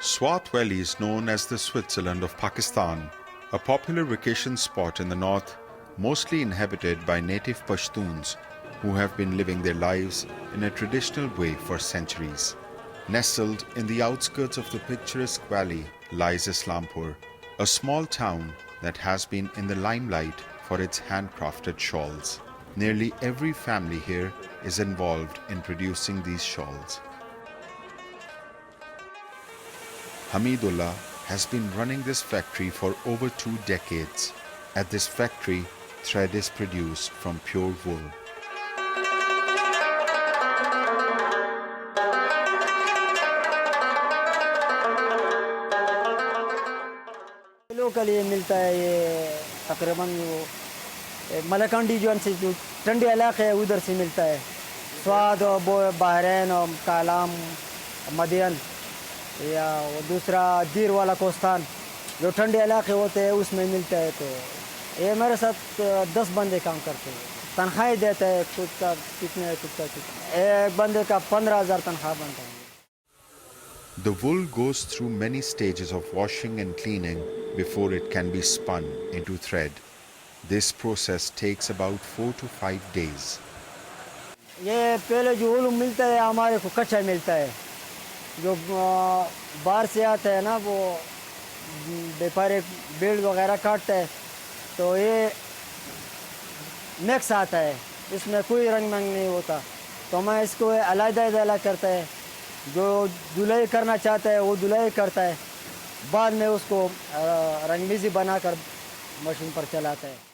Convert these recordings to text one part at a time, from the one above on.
Swat Valley is known as the Switzerland of Pakistan, a popular vacation spot in the north, mostly inhabited by native Pashtuns who have been living their lives in a traditional way for centuries. Nestled in the outskirts of the picturesque valley lies Islampur, a small town that has been in the limelight for its handcrafted shawls. Nearly every family here is involved in producing these shawls. Hamidullah has been running this factory for over 2 decades. At this factory, thread is produced from pure wool. Locally मिलता है ये तकरीबन मलकंडी जो ठंडे इलाके है उधर से मिलता है स्वाद और बहरैन और कालाम मदियन या दूसरा दीर वाला कोस्तान जो ठंडे इलाके होते हैं उसमें मिलता है। तो ये मेरे साथ 10 बंदे काम करते हैं, तनख्वाह देते हैं कुछ का कितने कुछ का कितने, एक बंदे का 15,000 तनख्वाह बनता है। The wool goes through many stages of washing and cleaning before it can be spun into thread. This process takes about 4 to 5 days. ये पहले जो वूल मिलता है हमारे को कच्चा मिलता है, जो बाहर से आता है ना वो व्यापारी बेल वगैरह काटता है तो ये मिक्स आता है, इसमें कोई रंग मंग नहीं होता। तो मैं इसको अलग करता है, जो धुलाई करना चाहता है वो धुलाई करता है, बाद में उसको रंगीजी बनाकर मशीन पर चलाता है।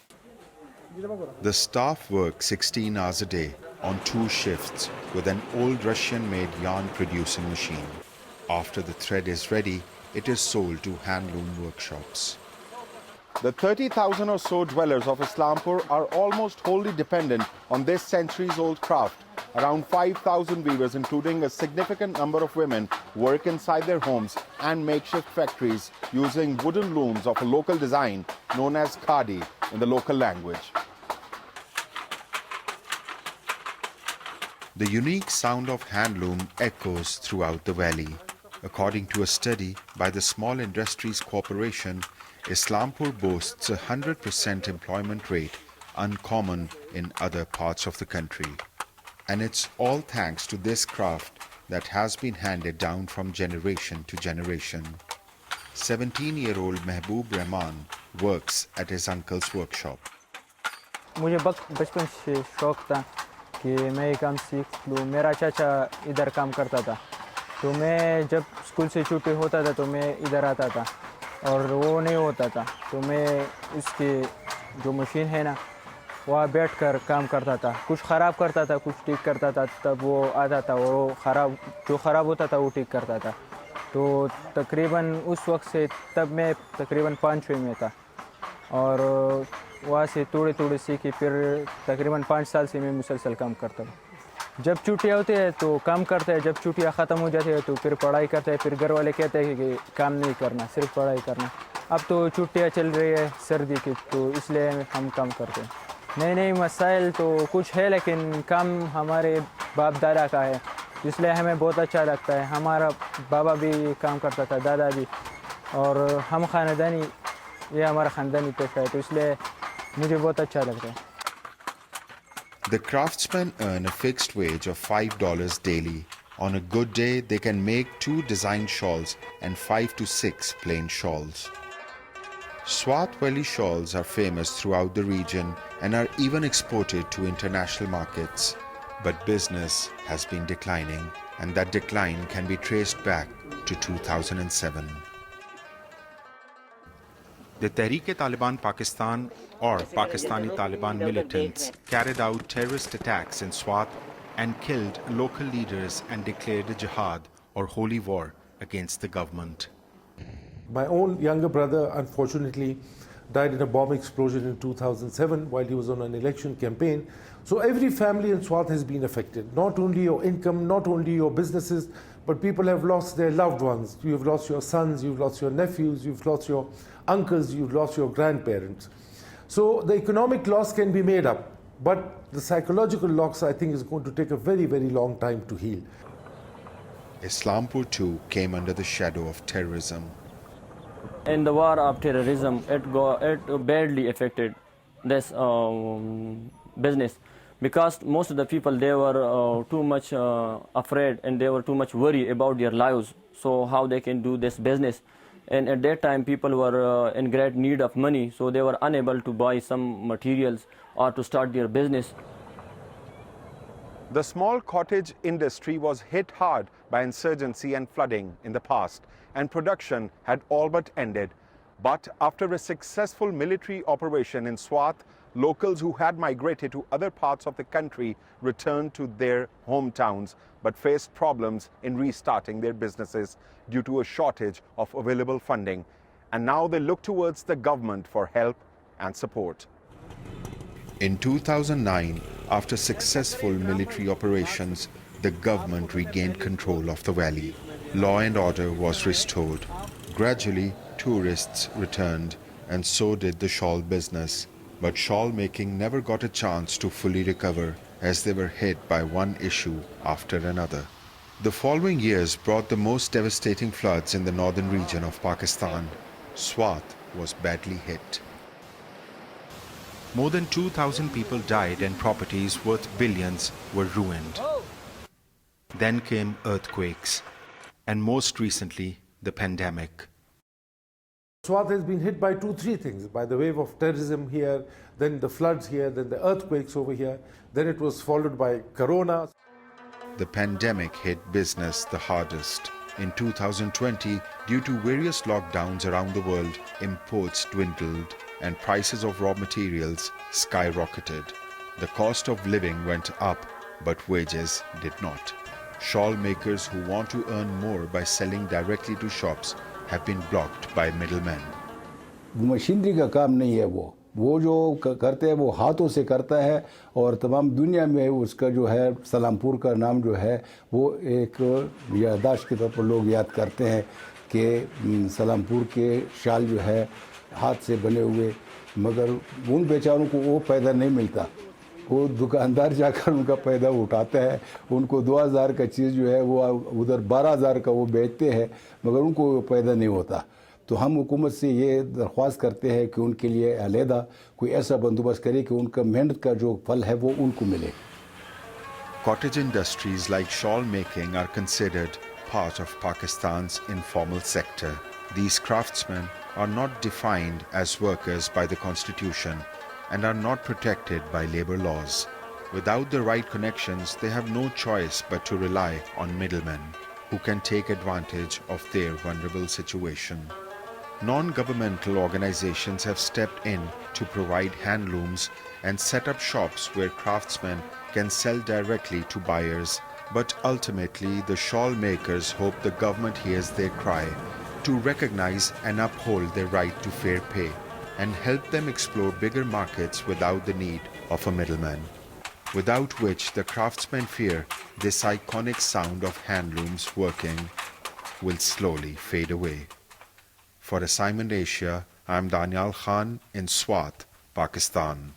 The staff work 16 hours a day on 2 shifts with an old Russian-made yarn producing machine. After the thread is ready, it is sold to handloom workshops. The 30,000 or so dwellers of Islampur are almost wholly dependent on this centuries-old craft. Around 5,000 weavers, including a significant number of women, work inside their homes and makeshift factories using wooden looms of a local design known as khadi in the local language. The unique sound of handloom echoes throughout the valley. According to a study by the Small Industries Corporation, Islampur boasts a 100% employment rate, uncommon in other parts of the country. And it's all thanks to this craft that has been handed down from generation to generation. 17-year-old Mehboob Rahman works at his uncle's workshop. मुझे बचपन से शौक था कि मैं ये काम सीख लूँ। मेरा चाचा इधर काम करता था, तो मैं जब स्कूल से छुट्टी होता था तो मैं इधर आता था और वो नहीं होता था तो मैं इसकी जो मशीन है ना वहाँ बैठकर काम करता था, कुछ ख़राब करता था कुछ ठीक करता था, तब वो आता था और जो ख़राब होता था वो ठीक करता था। तो तकरीबन उस वक्त से तब मैं तकरीबन 5-6 में था और वहाँ से थोड़े थोड़े सीखी, फिर तकरीबन 5 साल से मैं मुसलसल काम करता हूँ। जब छुट्टियाँ होती है तो काम करता है, जब छुट्टियाँ ख़त्म हो जाती है तो फिर पढ़ाई करता है। फिर घर वाले कहते हैं कि काम नहीं करना, सिर्फ पढ़ाई करना। अब तो छुट्टियाँ चल रही है सर्दी की, तो इसलिए हम काम करते हैं। नए मसाइल तो कुछ है लेकिन काम हमारे बाप दादा का है, इसलिए हमें बहुत अच्छा लगता है। हमारा बाबा भी काम करता था, दादा भी, और हम ख़ानदानी ये हमारा ख़ानदानी पेशा है, तो इसलिए मुझे बहुत अच्छा लगता है। The craftsmen earn a fixed wage of $5 daily. On a good day, they can make 2 design shawls and 5 to 6 plain shawls. Swat Valley shawls are famous throughout the region and are even exported to international markets. But business has been declining, and that decline can be traced back to 2007. The Tehreek-e-Taliban Pakistan or Pakistani Taliban militants carried out terrorist attacks in Swat and killed local leaders and declared a jihad or holy war against the government. My own younger brother, unfortunately, died in a bomb explosion in 2007 while he was on an election campaign. So every family in Swat has been affected. Not only your income, not only your businesses, but people have lost their loved ones. You've lost your sons, you've lost your nephews, you've lost your uncles, you've lost your grandparents. So the economic loss can be made up, but the psychological loss, I think, is going to take a very, very long time to heal. Islampur too came under the shadow of terrorism. In the war of terrorism, it badly affected this business, because most of the people, they were too much afraid, and they were too much worried about their lives, so how they can do this business. And at that time people were in great need of money, so they were unable to buy some materials or to start their business. The small cottage industry was hit hard by insurgency and flooding in the past, and production had all but ended. But after a successful military operation in Swat, locals who had migrated to other parts of the country returned to their hometowns, but faced problems in restarting their businesses due to a shortage of available funding. And now they look towards the government for help and support. In 2009, after successful military operations, the government regained control of the valley. Law and order was restored. Gradually, tourists returned, and so did the shawl business. But shawl making never got a chance to fully recover, as they were hit by one issue after another. The following years brought the most devastating floods in the northern region of Pakistan. Swat was badly hit. More than 2,000 people died and properties worth billions were ruined. Then came earthquakes, and most recently, the pandemic. Swat has been hit by 2-3 things, by the wave of terrorism here, then the floods here, then the earthquakes over here, then it was followed by corona. The pandemic hit business the hardest. In 2020, due to various lockdowns around the world, imports dwindled and prices of raw materials skyrocketed. The cost of living went up, but wages did not. Shawl makers who want to earn more by selling directly to shops have been blocked by middlemen. Machinery का काम नहीं है वो जो करते हैं वो हाथों से करता है, और तमाम दुनिया में उसका जो है सलामपुर का नाम जो है वो एक याददाश्त के तौर पर लोग याद करते हैं कि सलामपुर के शाल जो है हाथ से बने हुए, मगर उन बेचारों को वो पैदा नहीं मिलता। वो दुकानदार जाकर उनका पैदा उठाता है, उनको 2000 का चीज़ जो है वो उधर 12000 का वो बेचते हैं, मगर उनको वो पैदा नहीं होता। तो हम हुकूमत से ये दरख्वास्त करते हैं कि उनके लिए अलहदा कोई ऐसा बंदोबस्त करे कि उनका मेहनत का जो फल है वो उनको मिले। Cottage industries like shawl making are considered part of Pakistan's informal sector. These craftsmen are not defined as workers by the constitution and are not protected by labor laws. Without the right connections, they have no choice but to rely on middlemen who can take advantage of their vulnerable situation. Non-governmental organizations have stepped in to provide handlooms and set up shops where craftsmen can sell directly to buyers. But ultimately, the shawl makers hope the government hears their cry to recognize and uphold their right to fair pay and help them explore bigger markets without the need of a middleman, without which the craftsmen fear this iconic sound of handlooms working will slowly fade away. For Assignment Asia, I'm Danial Khan in Swat, Pakistan.